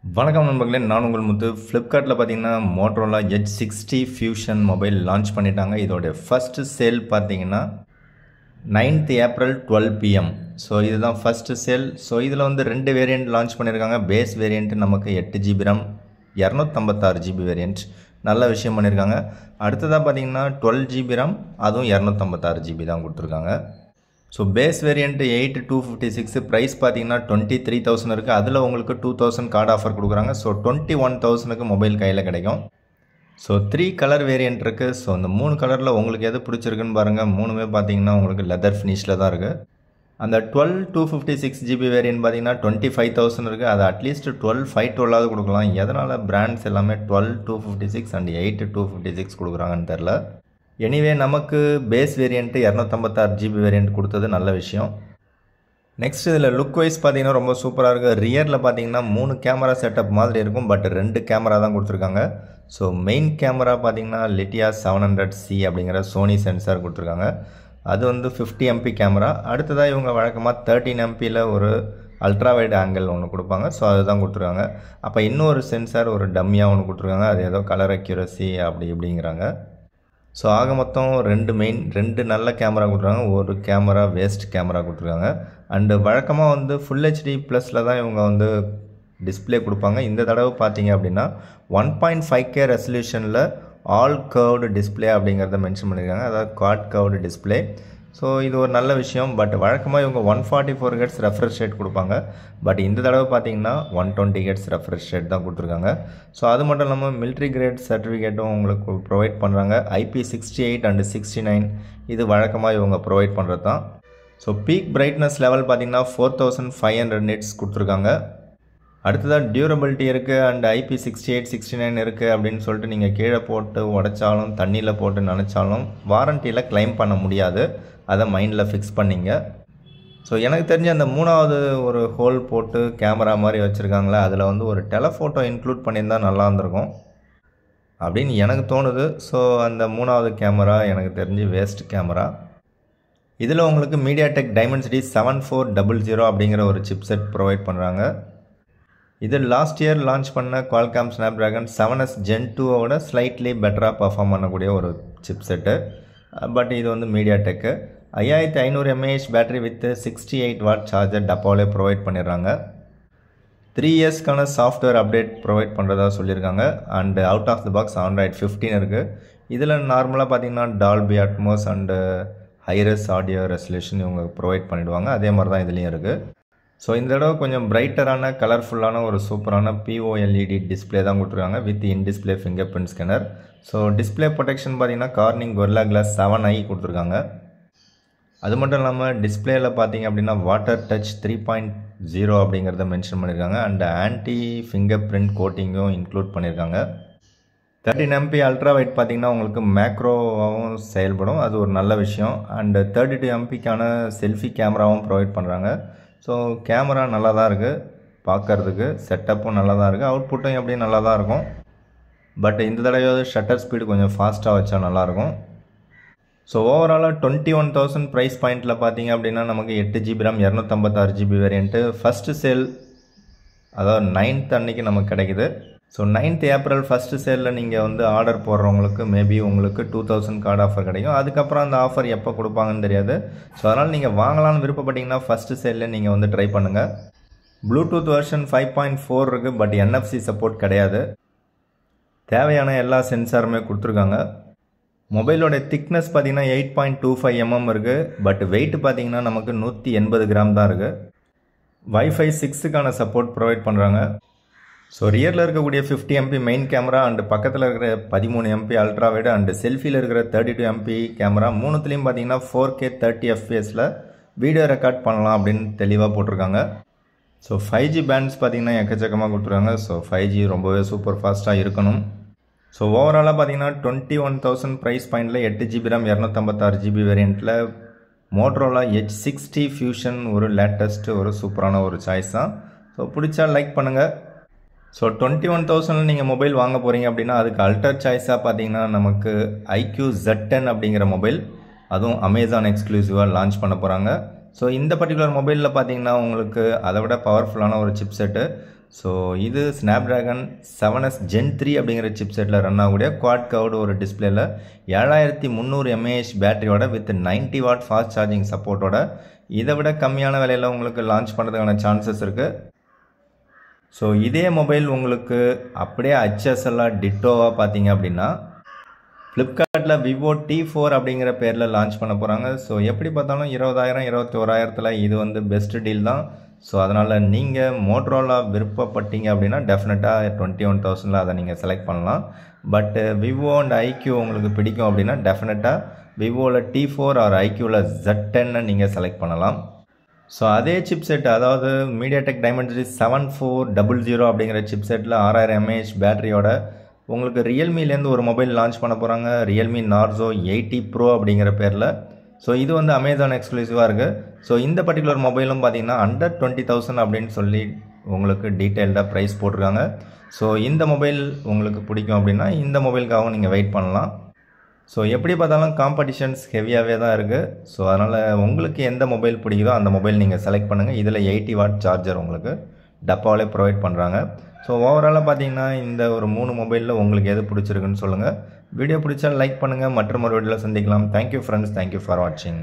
வணக்கம் நண்பர்களே, நான் உங்கள் முத்து. ஃப்ளிப்கார்ட்டில் பார்த்தீங்கன்னா Motorola Edge 60 fusion mobile launch பண்ணிட்டாங்க. இதோடைய ஃபஸ்ட்டு சேல் பார்த்தீங்கன்னா 9th ஏப்ரல் 12 PM. ஸோ இதுதான் ஃபஸ்ட்டு சேல். ஸோ இதில் வந்து 2 வேரியண்ட் லான்ச் பண்ணியிருக்காங்க. பேஸ் வேரியண்ட் நமக்கு 8GB RAM, 256GB வேரியண்ட். நல்ல விஷயம் பண்ணியிருக்காங்க. அடுத்ததாக பார்த்தீங்கன்னா 12GB RAM, அதுவும் 256GB தான் கொடுத்துருக்காங்க. ஸோ பேஸ் வேரியண்ட் 8256 ப்ரைஸ் பார்த்தீங்கன்னா 23,000 இருக்குது. அதில் உங்களுக்கு 2,000 கார்டு ஆஃபர் கொடுக்குறாங்க. ஸோ 21,000க்கு மொபைல் கையில் கிடைக்கும். ஸோ 3 கலர் வேரியண்ட் இருக்குது. ஸோ அந்த 3 கலரில் உங்களுக்கு எது பிடிச்சிருக்குன்னு பாருங்கள். மூணுமே பார்த்தீங்கன்னா உங்களுக்கு லெதர் ஃபினிஷில் தான் இருக்குது. அந்த 256GB வேரியண்ட் பார்த்தீங்கன்னா 25,000 இருக்குது. அது அட்லீஸ்ட் 12,512 கொடுக்கலாம். எதனால் பிராண்ட்ஸ் எல்லாமே 12,256 அண்ட் 8,256 கொடுக்குறாங்கன்னு தெரில. எனிவே நமக்கு பேஸ் வேரியண்ட்டு 256GB வேரியண்ட் கொடுத்தது நல்ல விஷயம். நெக்ஸ்ட் இதில் லுக் வைஸ் பார்த்தீங்கன்னா ரொம்ப சூப்பராக இருக்குது. ரியரில் பார்த்தீங்கன்னா 3 கேமரா செட்டப் மாதிரி இருக்கும். பட் 2 கேமரா தான் கொடுத்துருக்காங்க. ஸோ மெயின் கேமரா பார்த்தீங்கன்னா லிட்டியா 700C அப்படிங்கிற சோனி சென்சார் கொடுத்துருக்காங்க. அது வந்து 50MP கேமரா. அடுத்ததாக இவங்க வழக்கமாக 13MPயில் ஒரு அல்ட்ரா வைட் ஆங்கிள் ஒன்று கொடுப்பாங்க. ஸோ அதுதான் கொடுத்துருக்காங்க. அப்போ இன்னொரு சென்சார் ஒரு டம்மியாக ஒன்று கொடுத்துருக்காங்க. அது ஏதோ கலர் அக்யூரசி அப்படி இப்படிங்கிறாங்க. ஸோ ஆக மொத்தம் 2 நல்ல கேமரா கொடுத்துருக்காங்க. ஒரு கேமரா வேஸ்ட் கேமரா கொடுத்துருக்காங்க. அண்டு வழக்கமாக வந்து ஃபுல் ஹெச்டி ப்ளஸில் தான் இவங்க வந்து டிஸ்பிளே கொடுப்பாங்க. இந்த தடவை பார்த்தீங்க அப்படின்னா 1.5K ரெசல்யூஷனில் ஆல் கர்வ்டு டிஸ்பிளே அப்படிங்கிறத மென்ஷன் பண்ணியிருக்காங்க. அதாவது குவாட் கர்வ்டு டிஸ்பிளே. ஸோ இது ஒரு நல்ல விஷயம். பட் வழக்கமாக இவங்க 144 Hz ரெஃப்ரெஷ் ரேட் கொடுப்பாங்க. பட் இந்த தடவை பார்த்தீங்கன்னா 120 Hz ரெஃப்ரெஷ் ரேட் தான் கொடுத்துருக்காங்க. ஸோ அது மட்டும் இல்லாமல் மிலிட்ரி கிரேட் சர்டிஃபிகேட்டும் உங்களுக்கு ப்ரொவைட் பண்ணுறாங்க. IP68 அண்ட் 69 இது வழக்கமாக இவங்க ப்ரொவைட் பண்ணுறது தான். ஸோ பீக் பிரைட்னஸ் லெவல் பார்த்தீங்கன்னா 4500 nits கொடுத்துருக்காங்க. அடுத்ததாக டியூரபிலிட்டி இருக்குது அண்ட் IP68 69 இருக்குது அப்படின்னு சொல்லிட்டு நீங்கள் கீழே போட்டு உடைச்சாலும் தண்ணியில் போட்டு நினச்சாலும் வாரண்டியில் கிளைம் பண்ண முடியாது. அதை மைண்டில் ஃபிக்ஸ் பண்ணிங்க. ஸோ எனக்கு தெரிஞ்ச அந்த 3வது ஒரு ஹோல் போட்டு கேமரா மாதிரி வச்சுருக்காங்களே, அதில் வந்து ஒரு டெலஃபோட்டோ இன்க்ளூட் பண்ணியிருந்தால் நல்லா இருந்திருக்கும் அப்படின்னு எனக்கு தோணுது. ஸோ அந்த 3வது கேமரா எனக்கு தெரிஞ்சு வேஸ்ட் கேமரா. இதில் உங்களுக்கு மீடியாடெக் டைமென்சிட்டி 7400 அப்படிங்கிற ஒரு சிப்செட் ப்ரொவைட் பண்ணுறாங்க. இது லாஸ்ட் இயர் லான்ச் பண்ண குவால்காம் ஸ்னாப்டிராகன் 7S Gen 2ஓட ஸ்லைட்லி பெட்டராக பர்ஃபார்ம் பண்ணக்கூடிய ஒரு சிப்செட்டு. பட் இது வந்து MediaTek. 5500 mAh battery with 68 watt charger டப்பாவிலே ப்ரொவைட் பண்ணிடுறாங்க. 3 இயர்ஸ்க்கான சாஃப்ட்வேர் அப்டேட் ப்ரொவைட் பண்ணுறதா சொல்லியிருக்காங்க. And out of the box Android 15 இருக்குது. இதில் நார்மலாக பார்த்தீங்கன்னா Dolby Atmos and hi res audio resolution இவங்க ப்ரொவைட் பண்ணிவிடுவாங்க. அதே மாதிரி தான் இதுலேயும் இருக்குது. ஸோ இந்த தடவை கொஞ்சம் பிரைட்டரான கலர்ஃபுல்லான ஒரு சூப்பரான POLED டிஸ்பிளே தான் கொடுத்துருக்காங்க with in display finger print scanner. So display protection பார்த்தீங்கன்னா கார்னிங் கொரில்லா கிளாஸ் 7i கொடுத்துருக்காங்க. அது மட்டும் இல்லாமல் டிஸ்பிளேயில் பார்த்தீங்க அப்படின்னா வாட்டர் டச் 3.0 அப்படிங்கிறத மென்ஷன் பண்ணியிருக்காங்க. அண்ட் ஆன்டி ஃபிங்கர் பிரிண்ட் கோட்டிங்கும் இன்க்ளூட் பண்ணியிருக்காங்க. 13MP அல்ட்ரா வைட் பார்த்தீங்கன்னா உங்களுக்கு மேக்ரோவாகவும் செயல்படும். அது ஒரு நல்ல விஷயம். அண்டு 32MPக்கான செல்ஃபி கேமராவும் ப்ரொவைட் பண்ணுறாங்க. ஸோ கேமரா நல்லா தான் இருக்குது பார்க்குறதுக்கு. செட்டப்பும் நல்லா தான் இருக்குது. அவுட்புட்டும் எப்படியும் நல்லா தான் இருக்கும். பட் இந்த தடவையாவது ஷட்டர் ஸ்பீடு கொஞ்சம் ஃபாஸ்ட்டாக வச்சா நல்லாயிருக்கும். ஸோ ஓவராலாக 21,000 ப்ரைஸ் பாயிண்டில் பார்த்தீங்க அப்படின்னா நமக்கு 8GB RAM, 256GB variant first sale, அதாவது 9th அன்னைக்கு நமக்கு கிடைக்குது. ஸோ 9th ஏப்ரல் ஃபஸ்ட்டு சேலில் நீங்கள் வந்து ஆர்டர் போடுறவங்களுக்கு மேபி உங்களுக்கு 2,000 கார்டு ஆஃபர் கிடைக்கும். அதுக்கப்புறம் அந்த ஆஃபர் எப்போ கொடுப்பாங்கன்னு தெரியாது. ஸோ அதனால் நீங்கள் வாங்கலாம்னு விருப்பப்பட்டீங்கன்னா ஃபஸ்ட்டு சேலில் நீங்கள் வந்து ட்ரை பண்ணுங்கள். ப்ளூடூத் வெர்ஷன் 5.4 இருக்குது. பட் NFC சப்போர்ட் கிடையாது. தேவையான எல்லா சென்சாருமே கொடுத்துருக்காங்க. மொபைலோட திக்னஸ் பார்த்தீங்கன்னா 8.25 mm இருக்குது. பட் வெயிட் பார்த்தீங்கன்னா நமக்கு 180 கிராம் தான் இருக்குது. Wi-Fi 6க்கான சப்போர்ட் ப்ரொவைட் பண்ணுறாங்க. ஸோ ரியரில் இருக்கக்கூடிய 50MP மெயின் கேமரா அண்டு பக்கத்தில் இருக்கிற 13MP அல்ட்ரா வைடு அண்டு செல்ஃபியில் இருக்கிற 32MP கேமரா மூணுத்துலேயும் பார்த்தீங்கன்னா 4K 30 FPSல வீடியோ ரெக்கார்ட் பண்ணலாம் அப்படின்னு தெளிவாக போட்டிருக்காங்க. ஸோ 5G பேண்ட்ஸ் பார்த்தீங்கன்னா எக்கச்சக்கமாக கொடுத்துருக்காங்க. ஸோ 5G ரொம்பவே சூப்பர் ஃபாஸ்ட்டாக இருக்கணும். ஸோ ஓவராலாக பார்த்தீங்கன்னா 21,000 ப்ரைஸ் பாயிண்டில் 8GB RAM, 256GB வேரியண்ட்டில் மோட்டோரோலா எட்ஜ் 60 ஃபியூஷன் ஒரு லேட்டஸ்ட்டு ஒரு சூப்பரான ஒரு சாய்ஸ் தான். ஸோ பிடிச்சா லைக் பண்ணுங்கள். ஸோ 21,000 நீங்கள் மொபைல் வாங்க போகிறீங்க அப்படின்னா அதுக்கு அல்டர் சாய்ஸாக பார்த்தீங்கன்னா நமக்கு IQ Z10 அப்படிங்கிற மொபைல், அதுவும் அமேசான் எக்ஸ்க்ளூசிவாக லான்ச் பண்ண போகிறாங்க. ஸோ இந்த பர்டிகுலர் மொபைலில் பார்த்தீங்கன்னா உங்களுக்கு அதை விட பவர்ஃபுல்லான ஒரு சிப்செட்டு ஸோ இது ஸ்னாப்ட்ராகன் 7S Gen 3 அப்படிங்கிற சிப்செட்டில் ரன் ஆகக்கூடிய குவாட் கர்வ்டு ஒரு டிஸ்பிளேல 7300 mAh பேட்டரியோட வித் 90 வாட் ஃபாஸ்ட் சார்ஜிங் சப்போர்ட்டோட இதை விட கம்மியான விலையில் உங்களுக்கு லான்ச் பண்ணுறதுக்கான சான்சஸ் இருக்குது. ஸோ இதே மொபைல் உங்களுக்கு அப்படியே HSL டிட்டோவாக பார்த்தீங்க அப்படின்னா ஃப்ளிப்கார்ட்டில் விவோ T4 அப்படிங்கிற பேரில் லான்ச் பண்ண போகிறாங்க. ஸோ எப்படி பார்த்தாலும் 20,000 21,000 இது வந்து பெஸ்ட் டீல் தான். ஸோ அதனால் நீங்கள் மோட்ரோலா விருப்பப்பட்டீங்க அப்படின்னா டெஃபினட்டாக 21,000 அதை நீங்கள் செலக்ட் பண்ணலாம். பட் விவோ அண்ட் ஐக்யூ உங்களுக்கு பிடிக்கும் அப்படின்னா டெஃபினட்டாக விவோவில் T4 ஆர் ஐக்யூவில் Z10 நீங்கள் செலக்ட் பண்ணலாம். ஸோ அதே சிப்செட் அதாவது மீடியாடெக் டைமென்சிட்டி 7400 அப்படிங்கிற சிப்செட்டில் 6000 mAh பேட்டரியோட உங்களுக்கு ரியல்மிலேருந்து ஒரு மொபைல் லான்ச் பண்ண போகிறாங்க. ரியல்மி நார்சோ 80 Pro அப்படிங்கிற பேரில். ஸோ இது வந்து அமேசான் எக்ஸ்க்ளூசிவாக இருக்குது. ஸோ இந்த பர்டிகுலர் மொபைலும் பார்த்தீங்கன்னா அண்டர் 20,000 அப்படின்னு சொல்லி உங்களுக்கு டீட்டெயில்டாக ப்ரைஸ் போட்டிருக்காங்க. ஸோ இந்த மொபைல் உங்களுக்கு பிடிக்கும் அப்படின்னா இந்த மொபைலுக்காகவும் நீங்கள் வெயிட் பண்ணலாம். ஸோ எப்படி பார்த்தாலும் காம்படிஷன்ஸ் ஹெவியாகவே தான் இருக்குது. ஸோ அதனால் உங்களுக்கு எந்த மொபைல் பிடிக்குதோ அந்த மொபைல் நீங்கள் செலக்ட் பண்ணுங்கள். இதில் 80 வாட் சார்ஜர் உங்களுக்கு டப்பாவிலே ப்ரொவைட் பண்ணுறாங்க. ஸோ ஓவராலாக பார்த்தீங்கன்னா இந்த ஒரு 3 மொபைலில் உங்களுக்கு எது பிடிச்சிருக்குன்னு சொல்லுங்கள். வீடியோ பிடிச்சா லைக் பண்ணுங்கள். மற்றும் ஒரு வீடியோவில் சந்திக்கலாம். Thank you friends. தேங்க்யூ ஃபார் வாட்சிங்.